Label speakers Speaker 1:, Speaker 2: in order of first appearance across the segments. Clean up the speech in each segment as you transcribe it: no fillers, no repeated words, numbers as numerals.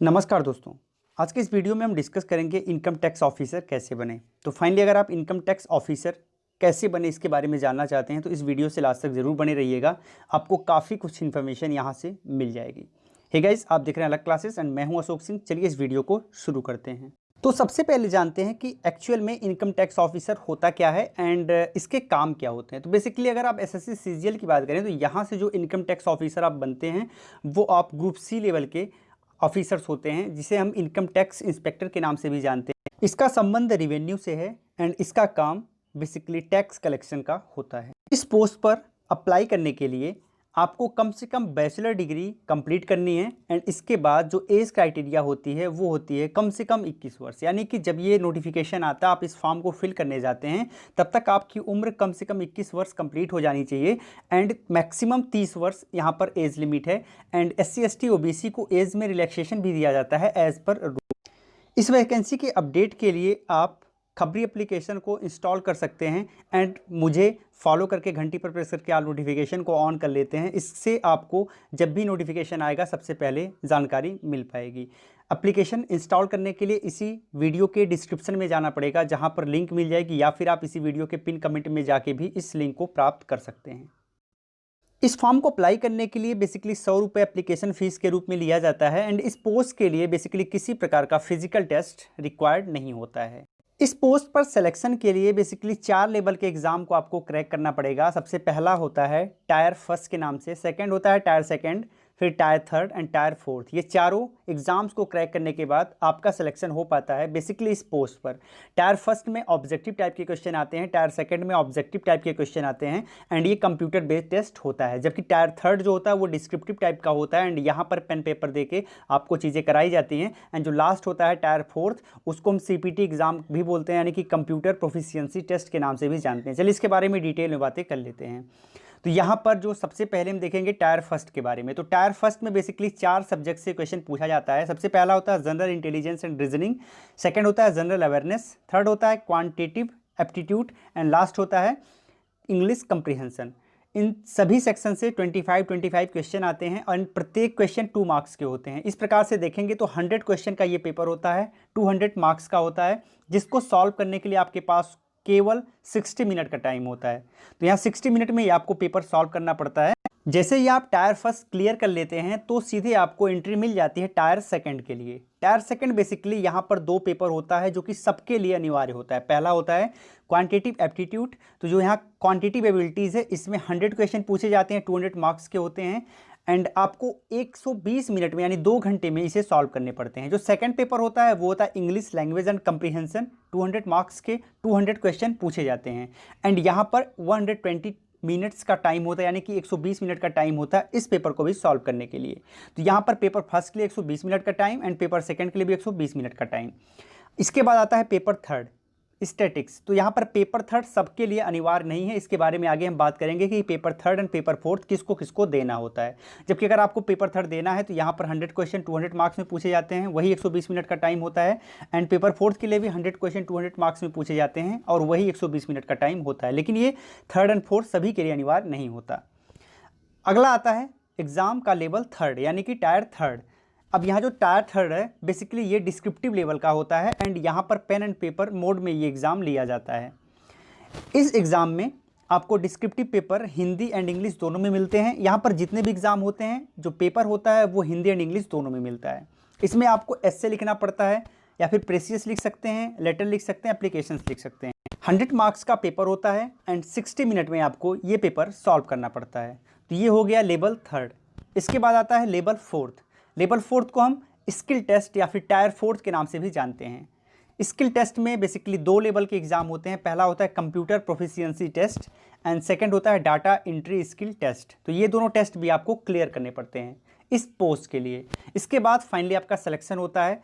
Speaker 1: नमस्कार दोस्तों। आज के इस वीडियो में हम डिस्कस करेंगे इनकम टैक्स ऑफिसर कैसे बने। तो फाइनली अगर आप इनकम टैक्स ऑफिसर कैसे बने इसके बारे में जानना चाहते हैं तो इस वीडियो से लास्ट तक ज़रूर बने रहिएगा। आपको काफ़ी कुछ इन्फॉर्मेशन यहाँ से मिल जाएगी। हे गाइस, आप देख रहे हैं अलग क्लासेस एंड मैं हूँ अशोक सिंह। चलिए इस वीडियो को शुरू करते हैं। तो सबसे पहले जानते हैं कि एक्चुअल में इनकम टैक्स ऑफिसर होता क्या है एंड इसके काम क्या होते हैं। तो बेसिकली अगर आप एसएससी सीजीएल की बात करें तो यहाँ से जो इनकम टैक्स ऑफिसर आप बनते हैं वो आप ग्रुप सी लेवल के ऑफिसर्स होते हैं, जिसे हम इनकम टैक्स इंस्पेक्टर के नाम से भी जानते हैं। इसका संबंध रिवेन्यू से है एंड इसका काम बेसिकली टैक्स कलेक्शन का होता है। इस पोस्ट पर अप्लाई करने के लिए आपको कम से कम बैचलर डिग्री कंप्लीट करनी है एंड इसके बाद जो एज क्राइटेरिया होती है वो होती है कम से कम 21 वर्ष। यानी कि जब ये नोटिफिकेशन आता है, आप इस फॉर्म को फिल करने जाते हैं, तब तक आपकी उम्र कम से कम 21 वर्ष कंप्लीट हो जानी चाहिए एंड मैक्सिमम 30 वर्ष यहाँ पर एज लिमिट है। एंड SC ST OBC को एज में रिलैक्सेशन भी दिया जाता है एज पर रूल। इस वैकेंसी के अपडेट के लिए आप खबरी एप्लीकेशन को इंस्टॉल कर सकते हैं एंड मुझे फॉलो करके घंटी पर प्रेस करके आप नोटिफिकेशन को ऑन कर लेते हैं। इससे आपको जब भी नोटिफिकेशन आएगा सबसे पहले जानकारी मिल पाएगी। एप्लीकेशन इंस्टॉल करने के लिए इसी वीडियो के डिस्क्रिप्शन में जाना पड़ेगा, जहां पर लिंक मिल जाएगी, या फिर आप इसी वीडियो के पिन कमेंट में जाके भी इस लिंक को प्राप्त कर सकते हैं। इस फॉर्म को अप्लाई करने के लिए बेसिकली 100 रुपये एप्लीकेशन फ़ीस के रूप में लिया जाता है एंड इस पोस्ट के लिए बेसिकली किसी प्रकार का फिजिकल टेस्ट रिक्वायर्ड नहीं होता है। इस पोस्ट पर सिलेक्शन के लिए बेसिकली 4 लेवल के एग्ज़ाम को आपको क्रैक करना पड़ेगा। सबसे पहला होता है टायर फर्स्ट के नाम से, सेकंड होता है टायर सेकंड, फिर tyre third and tyre fourth. ये चारों एग्जाम्स को क्रैक करने के बाद आपका सिलेक्शन हो पाता है। बेसिकली इस पोस्ट पर टायर फर्स्ट में ऑब्जेक्टिव टाइप के क्वेश्चन आते हैं, टायर सेकंड में ऑब्जेक्टिव टाइप के क्वेश्चन आते हैं एंड ये कंप्यूटर बेस्ड टेस्ट होता है। जबकि टायर थर्ड जो होता है वो डिस्क्रिप्टिव टाइप का होता है एंड यहाँ पर पेन पेपर दे के आपको चीज़ें कराई जाती हैं। एंड जो लास्ट होता है टायर फोर्थ, उसको हम CPT एग्जाम भी बोलते हैं, यानी कि कंप्यूटर प्रोफिशिएंसी टेस्ट के नाम से भी जानते हैं। चलिए इसके बारे में डिटेल में बातें कर लेते हैं। तो यहाँ पर जो सबसे पहले हम देखेंगे टायर फर्स्ट के बारे में। तो टायर फर्स्ट में बेसिकली 4 सब्जेक्ट से क्वेश्चन पूछा जाता है। सबसे पहला होता है general intelligence and reasoning, second होता है जनरल अवेयरनेस, थर्ड होता है क्वांटिटेटिव एप्टीट्यूड एंड लास्ट होता है इंग्लिश कंप्रीहेंशन। इन सभी सेक्शन से 25 क्वेश्चन आते हैं और प्रत्येक क्वेश्चन 2 मार्क्स के होते हैं। इस प्रकार से देखेंगे तो 100 क्वेश्चन का ये पेपर होता है, 200 मार्क्स का होता है, जिसको सॉल्व करने के लिए आपके पास केवल 60 मिनट का टाइम होता है। तो यहाँ 60 मिनट में ये आपको पेपर सॉल्व करना पड़ता है। जैसे ही आप टायर फर्स्ट क्लियर कर लेते हैं तो सीधे आपको एंट्री मिल जाती है टायर सेकंड के लिए। टायर सेकंड बेसिकली यहाँ पर 2 पेपर होता है जो कि सबके लिए अनिवार्य होता है। पहला होता है क्वांटिटेटिव एप्टीट्यूड, तो जो यहाँ क्वांटिटेटिव एबिलिटीज़ है इसमें 100 क्वेश्चन पूछे जाते हैं, 200 मार्क्स के होते हैं एंड आपको 120 मिनट में यानी 2 घंटे में इसे सॉल्व करने पड़ते हैं। जो सेकंड पेपर होता है वो होता है English language and comprehension, 200 marks के 200 क्वेश्चन पूछे जाते हैं एंड यहाँ पर 120 मिनट्स का टाइम होता है, यानी कि 120 मिनट का टाइम होता है इस पेपर को भी सॉल्व करने के लिए। तो यहाँ पर पेपर फर्स्ट के लिए 120 मिनट का टाइम एंड पेपर सेकंड के लिए भी 120 मिनट का टाइम। इसके बाद आता है पेपर थर्ड स्टैटिक्स। तो यहाँ पर पेपर थर्ड सबके लिए अनिवार्य नहीं है, इसके बारे में आगे हम बात करेंगे कि paper third and paper fourth किसको किसको देना होता है। जबकि अगर आपको पेपर थर्ड देना है तो यहाँ पर 100 क्वेश्चन 200 मार्क्स में पूछे जाते हैं, वही 120 मिनट का टाइम होता है एंड पेपर फोर्थ के लिए भी 100 क्वेश्चन 200 मार्क्स में पूछे जाते हैं और वही 120 मिनट का टाइम होता है। लेकिन ये थर्ड एंड फोर्थ सभी के लिए अनिवार्य नहीं होता। अगला आता है एग्ज़ाम का लेवल थर्ड, यानी कि टायर थर्ड। अब यहाँ जो टायर थर्ड है बेसिकली ये डिस्क्रिप्टिव लेवल का होता है एंड यहाँ पर पेन एंड पेपर मोड में ये एग्ज़ाम लिया जाता है। इस एग्ज़ाम में आपको descriptive paper Hindi and English दोनों में मिलते हैं। यहाँ पर जितने भी एग्ज़ाम होते हैं जो पेपर होता है वो हिंदी एंड इंग्लिश दोनों में मिलता है। इसमें आपको एस्से लिखना पड़ता है या फिर प्रेसियस लिख सकते हैं, लेटर लिख सकते हैं, एप्लीकेशंस लिख सकते हैं। 100 मार्क्स का पेपर होता है एंड 60 मिनट में आपको ये पेपर सॉल्व करना पड़ता है। तो ये हो गया लेवल थर्ड। इसके बाद आता है लेवल फोर्थ। लेवल फोर्थ को हम स्किल टेस्ट या फिर टायर फोर्थ के नाम से भी जानते हैं। स्किल टेस्ट में बेसिकली 2 लेवल के एग्जाम होते हैं। पहला होता है computer proficiency test and second होता है डाटा एंट्री स्किल टेस्ट। तो ये दोनों टेस्ट भी आपको क्लियर करने पड़ते हैं इस पोस्ट के लिए। इसके बाद फाइनली आपका सिलेक्शन होता है,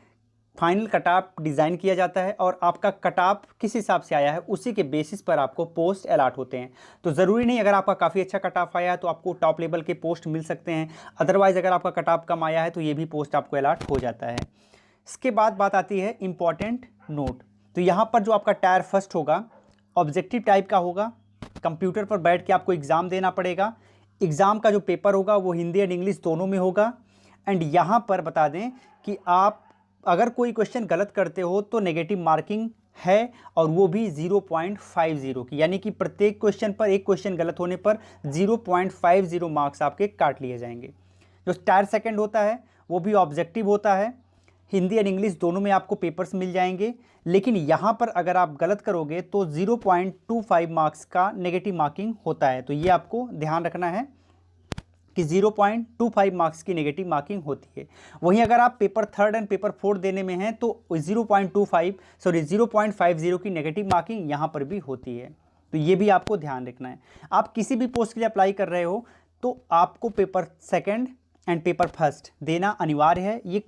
Speaker 1: फाइनल कट ऑफ डिज़ाइन किया जाता है और आपका कट ऑफ किस हिसाब से आया है उसी के बेसिस पर आपको पोस्ट अलॉट होते हैं। तो ज़रूरी नहीं अगर आपका काफ़ी अच्छा कट ऑफ आया है तो आपको टॉप लेवल के पोस्ट मिल सकते हैं, अदरवाइज़ अगर आपका कट ऑफ कम आया है तो ये भी पोस्ट आपको अलॉट हो जाता है। इसके बाद बात आती है इम्पॉर्टेंट नोट। तो यहाँ पर जो आपका टायर फर्स्ट होगा ऑब्जेक्टिव टाइप का होगा, कंप्यूटर पर बैठ के आपको एग्ज़ाम देना पड़ेगा। एग्ज़ाम का जो पेपर होगा वो हिंदी एंड इंग्लिश दोनों में होगा एंड यहाँ पर बता दें कि आप अगर कोई क्वेश्चन गलत करते हो तो नेगेटिव मार्किंग है, और वो भी 0.50 की, यानी कि प्रत्येक क्वेश्चन पर एक क्वेश्चन गलत होने पर 0.50 मार्क्स आपके काट लिए जाएंगे। जो टायर सेकंड होता है वो भी ऑब्जेक्टिव होता है, हिंदी एंड इंग्लिश दोनों में आपको पेपर्स मिल जाएंगे, लेकिन यहाँ पर अगर आप गलत करोगे तो 0.25 मार्क्स का नेगेटिव मार्किंग होता है। तो ये आपको ध्यान रखना है कि 0.25 मार्क्स की नेगेटिव मार्किंग होती है। वहीं अगर आप paper third and paper fourth देने में हैं तो 0.50 की नेगेटिव मार्किंग यहाँ पर भी होती है। तो ये भी आपको ध्यान रखना है। आप किसी भी पोस्ट के लिए अप्लाई कर रहे हो तो आपको paper second and paper first देना अनिवार्य है। ये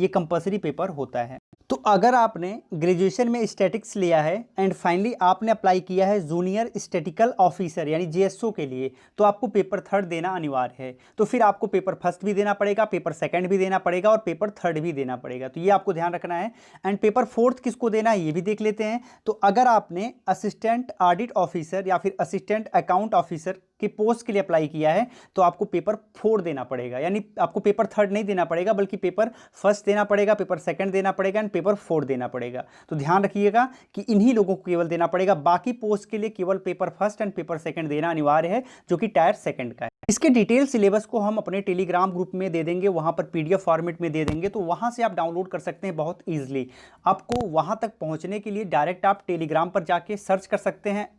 Speaker 1: कंपलसरी पेपर होता है। तो अगर आपने ग्रेजुएशन में स्टैटिक्स लिया है एंड फाइनली आपने अप्लाई किया है जूनियर स्टैटिकल ऑफिसर यानी जेएसओ के लिए, तो आपको पेपर थर्ड देना अनिवार्य है। तो फिर आपको पेपर फर्स्ट भी देना पड़ेगा, पेपर सेकंड भी देना पड़ेगा और पेपर थर्ड भी देना पड़ेगा। तो ये आपको ध्यान रखना है। एंड पेपर फोर्थ किसको देना है ये भी देख लेते हैं। तो अगर आपने असिस्टेंट ऑडिट ऑफिसर या फिर असिस्टेंट अकाउंट ऑफिसर के पोस्ट के लिए अप्लाई किया है तो आपको पेपर 4 देना पड़ेगा, यानी आपको पेपर थर्ड नहीं देना पड़ेगा बल्कि पेपर फर्स्ट देना पड़ेगा, पेपर सेकंड देना पड़ेगा एंड पेपर 4 देना पड़ेगा। तो ध्यान रखिएगा कि इन्हीं लोगों को केवल देना पड़ेगा, बाकी पोस्ट के लिए केवल paper first and paper second देना अनिवार्य है, जो कि टायर सेकंड का है। इसके डिटेल सिलेबस को हम अपने टेलीग्राम ग्रुप में दे देंगे, वहां पर पीडीएफ फॉर्मेट में दे देंगे, तो वहां से आप डाउनलोड कर सकते हैं बहुत ईजिली। आपको वहां तक पहुंचने के लिए डायरेक्ट आप टेलीग्राम पर जाके सर्च कर सकते हैं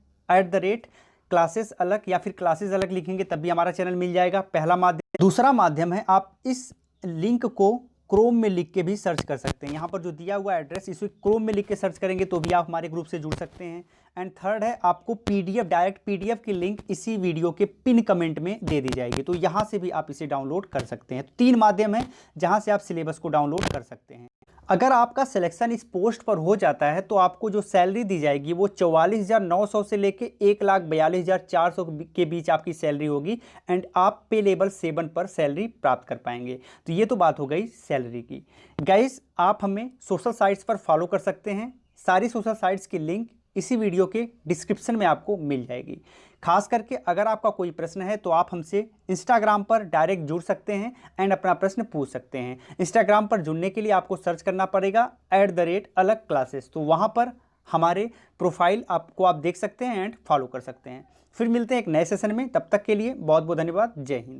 Speaker 1: @क्लासेस अलग, या फिर क्लासेस अलग लिखेंगे तब भी हमारा चैनल मिल जाएगा। पहला माध्यम। दूसरा माध्यम है आप इस लिंक को क्रोम में लिख के भी सर्च कर सकते हैं। यहाँ पर जो दिया हुआ एड्रेस इसे क्रोम में लिख के सर्च करेंगे तो भी आप हमारे ग्रुप से जुड़ सकते हैं। एंड थर्ड है आपको पीडीएफ, डायरेक्ट पीडीएफ की लिंक इसी वीडियो के पिन कमेंट में दे दी जाएगी, तो यहाँ से भी आप इसे डाउनलोड कर सकते हैं। तो 3 माध्यम है जहाँ से आप सिलेबस को डाउनलोड कर सकते हैं। अगर आपका सिलेक्शन इस पोस्ट पर हो जाता है तो आपको जो सैलरी दी जाएगी वो 44,900 से लेके 1,42,400 के बीच आपकी सैलरी होगी एंड आप पे लेवल 7 पर सैलरी प्राप्त कर पाएंगे। तो ये तो बात हो गई सैलरी की। गाइस, आप हमें सोशल साइट्स पर फॉलो कर सकते हैं। सारी सोशल साइट्स की लिंक इसी वीडियो के डिस्क्रिप्शन में आपको मिल जाएगी। खास करके अगर आपका कोई प्रश्न है तो आप हमसे इंस्टाग्राम पर डायरेक्ट जुड़ सकते हैं एंड अपना प्रश्न पूछ सकते हैं। इंस्टाग्राम पर जुड़ने के लिए आपको सर्च करना पड़ेगा @अलग क्लासेस, तो वहाँ पर हमारे प्रोफाइल आप देख सकते हैं एंड फॉलो कर सकते हैं। फिर मिलते हैं एक नए सेशन में, तब तक के लिए बहुत बहुत धन्यवाद। जय हिंद।